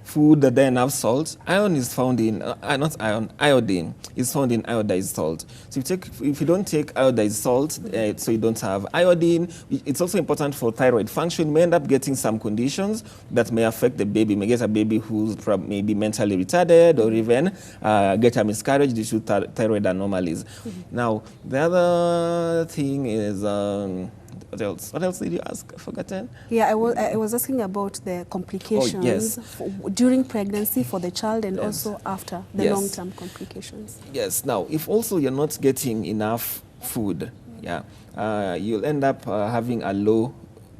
food that doesn't have salt, iodine is found in, iodine is found in iodized salt. So if you don't take iodized salt, so you don't have iodine, it's also important for thyroid function. You may end up getting some conditions that may affect the baby. You may get a baby who's maybe mentally retarded or even get a miscarriage due to thyroid anomalies. Now, the other thing is, what else did you ask? Forgotten?
Yeah, I was asking about the complications during pregnancy for the child and also after the long-term complications.
Yes. Now, if also you're not getting enough food, you'll end up having a low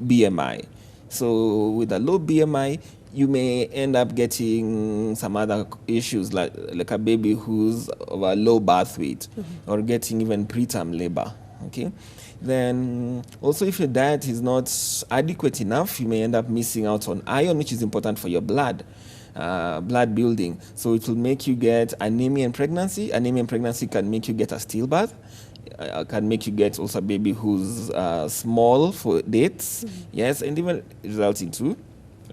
BMI. So with a low BMI, you may end up getting some other issues like a baby who's of a low birth weight or getting even preterm labor. Okay. Then also if your diet is not adequate enough, you may end up missing out on iron, which is important for your blood building. So it will make you get anemia in pregnancy. Anemia in pregnancy can make you get a stillbirth. Can make you get also a baby who's small for dates. Yes, and even result into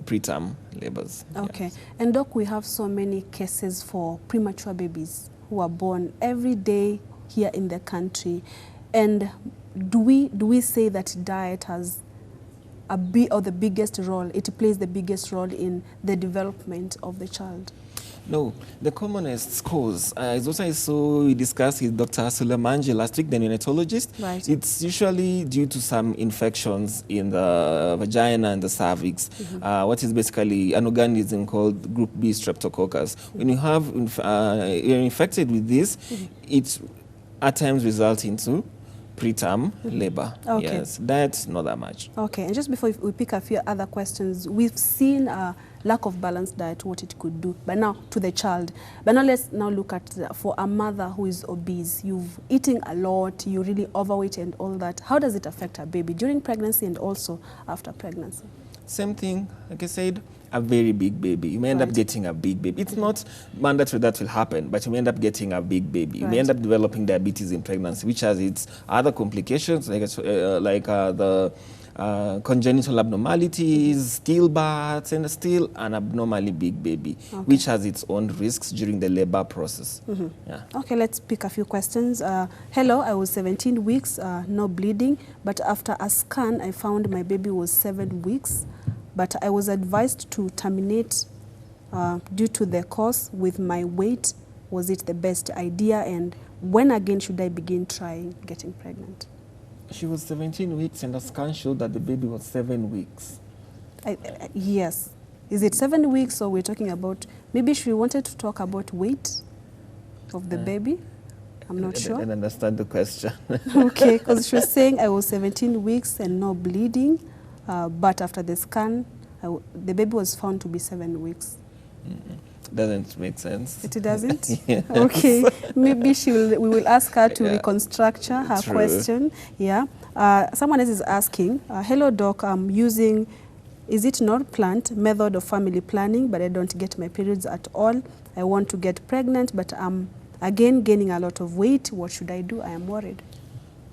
preterm labors.
Okay.
Yes.
And Doc, we have so many cases for premature babies who are born every day here in the country. And do we say that diet has the biggest role, it plays the biggest role in the development of the child?
No, the commonest cause is what I saw we discussed with Dr. Sulemanji last week, the neonatologist.
Right.
It's usually due to some infections in the vagina and the cervix, what is basically an organism called Group B Streptococcus. When you have you're infected with this, it at times results into preterm labor.
Okay.
Yes, that's not that much.
Okay, and just before we pick a few other questions, we've seen lack of balanced diet, what it could do, but now to the child. But now let's now look at for a mother who is obese. You've eating a lot, you're really overweight and all that. How does it affect a baby during pregnancy and also after pregnancy?
Same thing, like I said, a very big baby. You may end up getting a big baby. It's not mandatory that will happen, but you may end up getting a big baby. You may end up developing diabetes in pregnancy, which has its other complications, like the congenital abnormalities, stillbirths, and still an abnormally big baby, which has its own risks during the labor process. Yeah.
Okay, let's pick a few questions. Hello, I was 17 weeks, no bleeding, but after a scan, I found my baby was 7 weeks, but I was advised to terminate due to the cause with my weight. Was it the best idea? And when again should I begin trying getting pregnant?
She was 17 weeks and the scan showed that the baby was 7 weeks.
Yes. Is it 7 weeks or we're talking about, maybe she wanted to talk about weight of the baby? I'm not sure.
I don't understand the question.
Okay, because she was saying I was 17 weeks and no bleeding, but after the scan, the baby was found to be 7 weeks.
Doesn't make sense.
It doesn't?
Yes.
Okay, maybe we will ask her to reconstruct her
True.
question. Yeah. Someone else is asking, hello doc, I'm using, is it Norplant method of family planning, but I don't get my periods at all. I want to get pregnant, but I'm again gaining a lot of weight. What should I do? I am worried.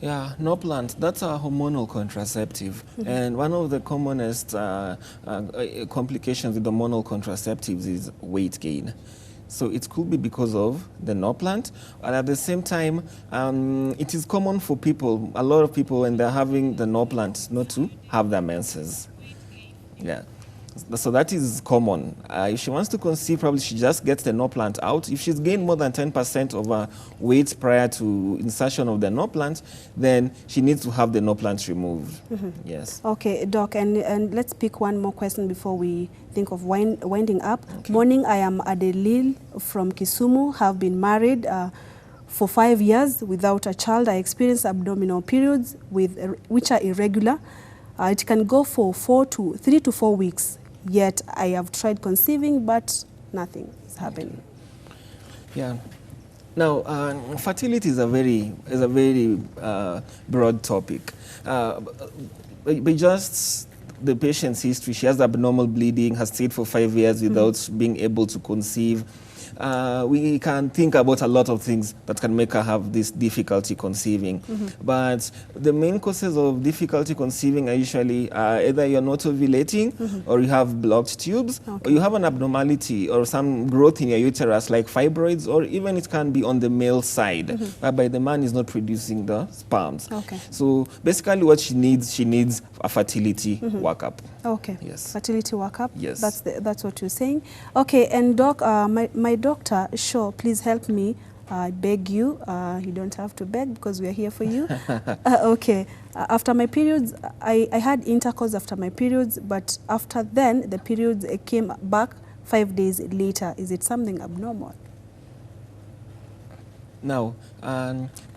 Yeah, Norplant, that's a hormonal contraceptive. And one of the commonest complications with hormonal contraceptives is weight gain. So it could be because of the Norplant. And at the same time, it is common for people, a lot of people, when they're having the Norplant, not to have their menses. Yeah. So that is common. If she wants to conceive, probably she just gets the Norplant out. If she's gained more than 10% of her weight prior to insertion of the Norplant, then she needs to have the Norplant removed. Yes.
Okay, doc, and let's pick one more question before we think of winding up. Okay. Morning, I am Adelil from Kisumu, have been married for 5 years without a child. I experience abdominal periods which are irregular. It can go for 3 to 4 weeks. Yet I have tried conceiving, but nothing is happening.
Yeah. Now, fertility is a very broad topic. But just the patient's history, she has abnormal bleeding, has stayed for 5 years without being able to conceive. We can think about a lot of things that can make her have this difficulty conceiving. But the main causes of difficulty conceiving are usually either you're not ovulating, or you have blocked tubes, or you have an abnormality or some growth in your uterus like fibroids, or even it can be on the male side, whereby the man is not producing the sperms. Okay. So basically what she needs a fertility workup.
Okay.
Yes.
Fertility workup.
Yes.
That's what you're saying. Okay, and doc, my doctor, sure, please help me. I beg you. You don't have to beg because we are here for you. Okay. After my periods, I had intercourse after my periods, but after then, the periods came back 5 days later. Is it something abnormal?
Now,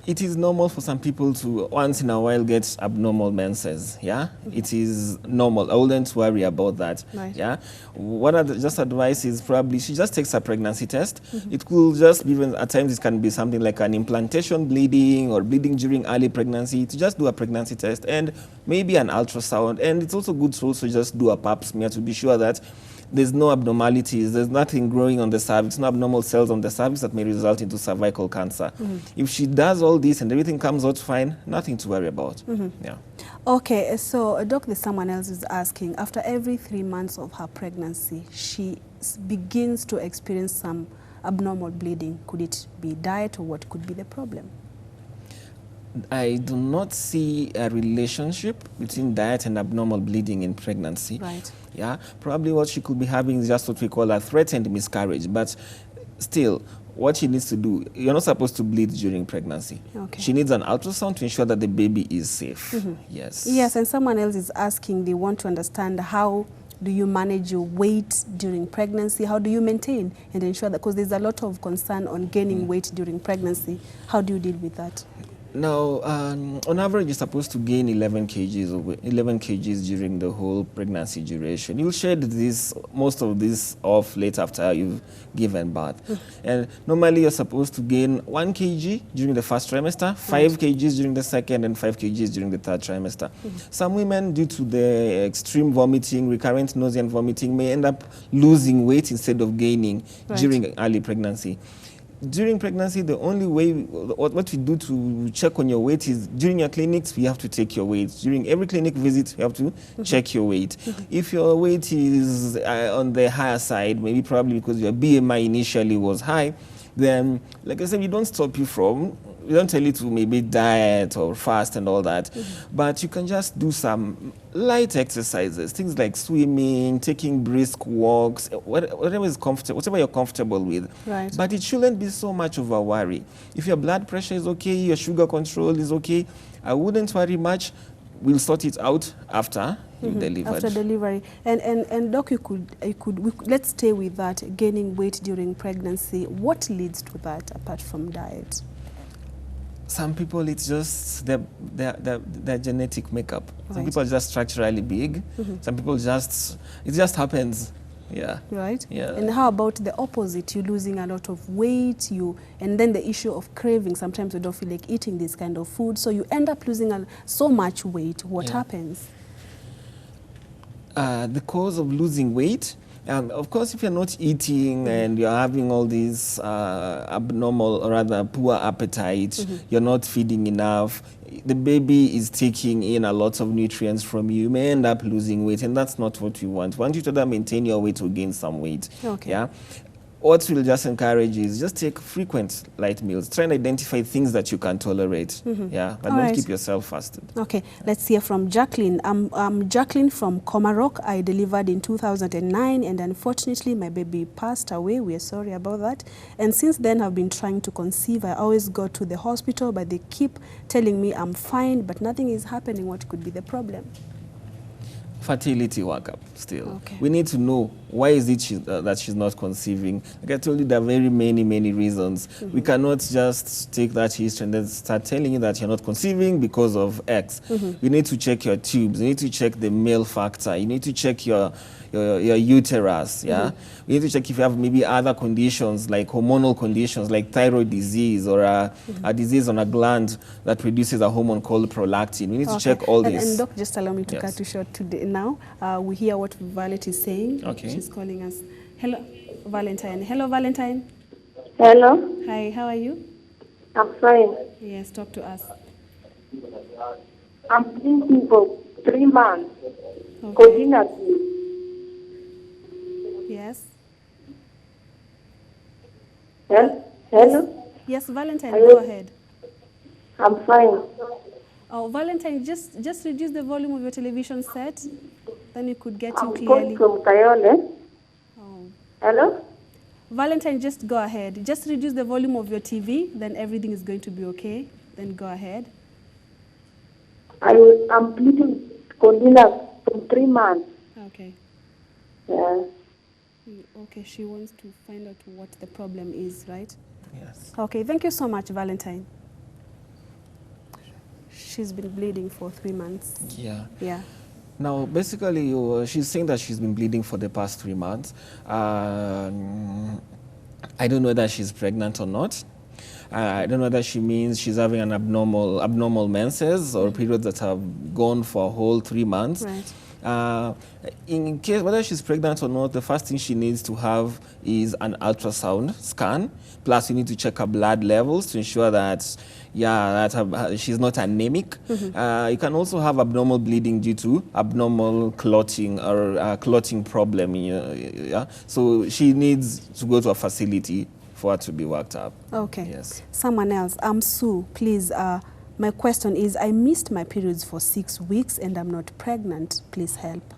it is normal for some people to once in a while get abnormal menses. Yeah, it is normal. I wouldn't worry about that. Right. Yeah, what I'd just advise is probably she just takes a pregnancy test. It could just be, even at times it can be something like an implantation bleeding or bleeding during early pregnancy. To just do a pregnancy test and maybe an ultrasound. And it's also good to also just do a pap smear to be sure that there's no abnormalities, there's nothing growing on the cervix, no abnormal cells on the cervix that may result into cervical cancer. If she does all this and everything comes out fine, nothing to worry about. Yeah.
Okay, so Doc, someone else is asking, after every 3 months of her pregnancy, she begins to experience some abnormal bleeding. Could it be diet or what could be the problem?
I do not see a relationship between diet and abnormal bleeding in pregnancy.
Right.
Yeah, probably what she could be having is just what we call a threatened miscarriage. But still, what she needs to do, you're not supposed to bleed during pregnancy.
Okay.
She needs an ultrasound to ensure that the baby is safe. Yes.
Yes, and someone else is asking, they want to understand how do you manage your weight during pregnancy? How do you maintain and ensure that, because there's a lot of concern on gaining weight during pregnancy. How do you deal with that?
Now, on average, you're supposed to gain 11 kgs during the whole pregnancy duration. You'll shed most of this off late after you've given birth. And normally, you're supposed to gain 1 kg during the first trimester, 5 kgs during the second, and 5 kgs during the third trimester. Some women, due to the extreme vomiting, recurrent nausea and vomiting, may end up losing weight instead of gaining during early pregnancy. During pregnancy, the only way, what we do to check on your weight is during your clinics, we have to take your weight. During every clinic visit, you have to check your weight. If your weight is on the higher side, maybe probably because your BMI initially was high, then, like I said, we don't stop you from, we don't tell you to maybe diet or fast and all that, but you can just do some light exercises, things like swimming, taking brisk walks, whatever is comfortable, whatever you're comfortable with.
Right.
But it shouldn't be so much of a worry. If your blood pressure is okay, your sugar control is okay, I wouldn't worry much. We'll sort it out after you delivered.
After delivery. And Doc, let's stay with that, gaining weight during pregnancy. What leads to that apart from diet?
Some people, it's just their genetic makeup. Some
Right.
people are just structurally big. Some people it just happens. Yeah.
Right?
Yeah.
And how about the opposite? You're losing a lot of weight, and then the issue of craving. Sometimes you don't feel like eating this kind of food, so you end up losing so much weight. What happens?
The cause of losing weight, of course, if you're not eating and you're having all these abnormal, or rather poor appetite, you're not feeding enough, the baby is taking in a lot of nutrients from you, you may end up losing weight, and that's not what we want. We want you to either maintain your weight or gain some weight.
Okay.
Yeah. What we'll just encourage is just take frequent light meals. Try and identify things that you can tolerate. Yeah, but
All
don't
right.
keep yourself fasted.
Okay, let's hear from Jacqueline. I'm Jacqueline from Comarock. I delivered in 2009, and unfortunately my baby passed away. We are sorry about that. And since then I've been trying to conceive. I always go to the hospital, but they keep telling me I'm fine, but nothing is happening. What could be the problem?
Fertility workup still.
Okay.
We need to know why is it that she's not conceiving. Like I told you, there are very many reasons. We cannot just take that history and then start telling you that you're not conceiving because of X. You need to check your tubes. You need to check the male factor. You need to check your uterus. Yeah. We need to check if you have maybe other conditions like hormonal conditions like thyroid disease or a disease on a gland that produces a hormone called prolactin. We need to check all this.
And Doc, just allow me to
Yes.
cut you short today. Now we hear what Violet is saying.
Okay.
She's calling us. Hello, Valentine. Hello, Valentine.
Hello,
Hi, how are you?
I'm fine.
Yes, talk to us.
I'm thinking for 3 months
Okay.
continuously.
Yes.
Hello,
Yes, Valentine,
Hello.
go ahead.
I'm fine.
Oh, Valentine, just reduce the volume of your television set, then you could get you
I'm
clearly.
calling from Kayole.
Oh.
Hello,
Valentine, just go ahead. Just reduce the volume of your TV, then everything is going to be okay. Then go ahead.
I'm bleeding continuous from 3 months.
Okay.
Yeah.
Okay, she wants to find out what the problem is, right?
Yes.
Okay, thank you so much, Valentine. She's been bleeding for 3 months.
Yeah.
Yeah.
Now, basically, she's saying that she's been bleeding for the past 3 months. I don't know whether she's pregnant or not. I don't know whether she means she's having an abnormal menses or periods that have gone for a whole 3 months.
Right.
In case whether she's pregnant or not, the first thing she needs to have is an ultrasound scan. Plus, you need to check her blood levels to ensure that, she's not anemic. You can also have abnormal bleeding due to abnormal clotting or clotting problem. So she needs to go to a facility for her to be worked up.
Okay.
Yes.
Someone else. Sue, please. My question is, I missed my periods for 6 weeks and I'm not pregnant. Please help.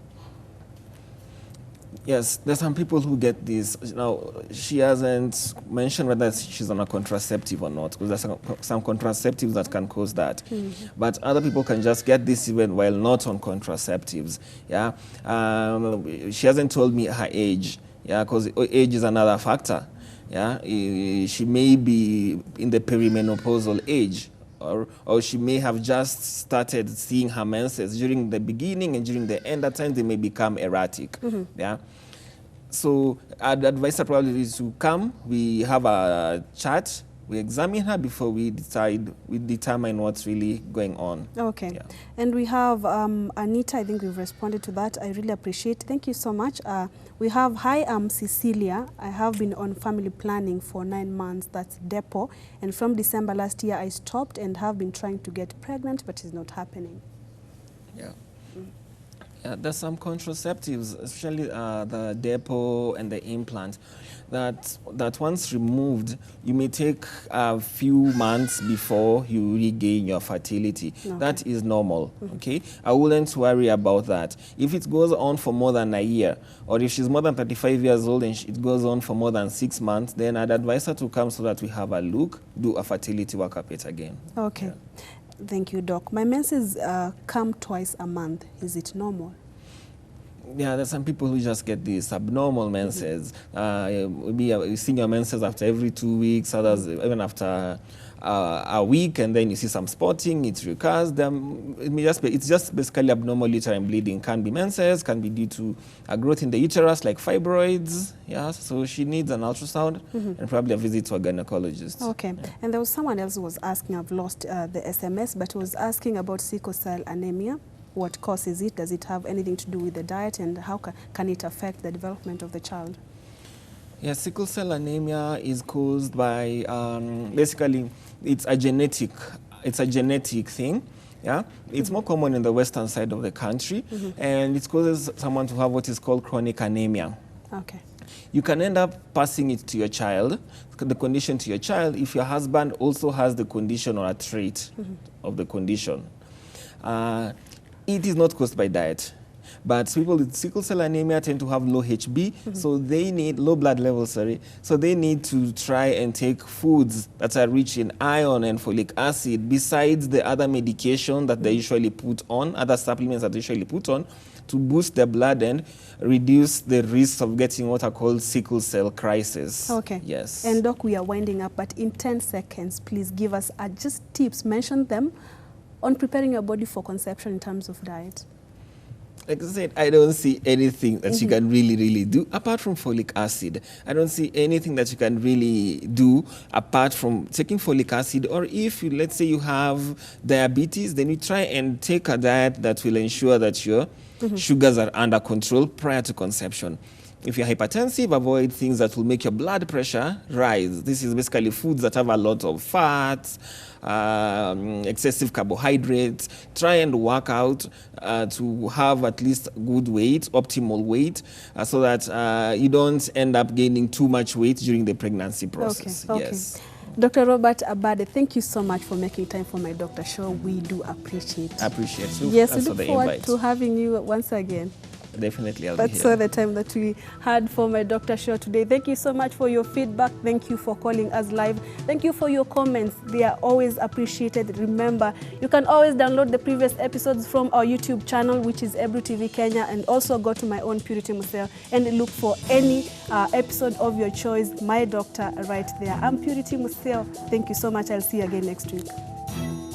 Yes, there's some people who get this. Now, she hasn't mentioned whether she's on a contraceptive or not, because there's some contraceptives that can cause that. But other people can just get this even while not on contraceptives. Yeah, she hasn't told me her age. Yeah, because age is another factor. Yeah, she may be in the perimenopausal age. Or she may have just started seeing her menses during the beginning and during the end. At times they may become erratic. Yeah. So I'd advise her probably to come. We have a chat. We examine her before we determine what's really going on.
Okay.
Yeah.
And we have Anita, I think we've responded to that. I really appreciate. Thank you so much. We have, hi, I'm Cecilia. I have been on family planning for 9 months. That's Depo. And from December last year, I stopped and have been trying to get pregnant, but it's not happening.
Yeah. Yeah, there's some contraceptives, especially the Depo and the implant, that once removed, you may take a few months before you regain your fertility.
Okay.
That is normal, okay? I wouldn't worry about that. If it goes on for more than a year, or if she's more than 35 years old and it goes on for more than 6 months, then I'd advise her to come so that we have a look, do a fertility workup yet again.
Okay.
Yeah.
Thank you, Doc. My menses come twice a month. Is it normal?
Yeah, there's some people who just get these abnormal menses. You see your menses after every 2 weeks, others even after a week, and then you see some spotting, it recurs. It's just basically abnormal uterine bleeding. Can be menses, can be due to a growth in the uterus like fibroids. Yeah, so she needs an ultrasound and probably a visit to a gynecologist.
Okay. Yeah. And there was someone else who was asking, I've lost the SMS, but was asking about sickle cell anemia. What causes it? Does it have anything to do with the diet, and how can it affect the development of the child?
Yeah, sickle cell anemia is caused by, basically, it's a genetic thing. Yeah, it's more common in the western side of the country, and it causes someone to have what is called chronic anemia.
Okay.
You can end up passing it to your child, the condition to your child, if your husband also has the condition or a trait of the condition. It is not caused by diet, but people with sickle cell anemia tend to have low HB, so they need low blood levels, so they need to try and take foods that are rich in iron and folic acid, besides the other medication that they usually put on, other supplements that they usually put on, to boost their blood and reduce the risk of getting what are called sickle cell crisis.
Okay.
Yes.
And Doc, we are winding up, but in 10 seconds, please give us just tips, mention them, on preparing your body for conception in terms of diet.
Like I said, I don't see anything that you can really do apart from folic acid. I don't see anything that you can really do apart from taking folic acid. Or if you, let's say you have diabetes, then you try and take a diet that will ensure that your sugars are under control prior to conception. If you're hypertensive, avoid things that will make your blood pressure rise. This is basically foods that have a lot of fats, excessive carbohydrates. Try and work out to have at least good weight, optimal weight, so that you don't end up gaining too much weight during the pregnancy process.
Okay.
Yes.
Dr. Robert Abade, thank you so much for making time for my Doctor Show. We do appreciate it.
I appreciate it.
Yes, we
Thanks for
look
the
forward
invite.
to having you once again.
Definitely, I'll be
That's
here.
all the time that we had for my Doctor Show today. Thank you so much for your feedback. Thank you for calling us live. Thank you for your comments. They are always appreciated. Remember, you can always download the previous episodes from our YouTube channel, which is Ebru TV Kenya, and also go to my own Purity Museo and look for any episode of your choice, My Doctor, right there. I'm Purity Museo. Thank you so much. I'll see you again next week.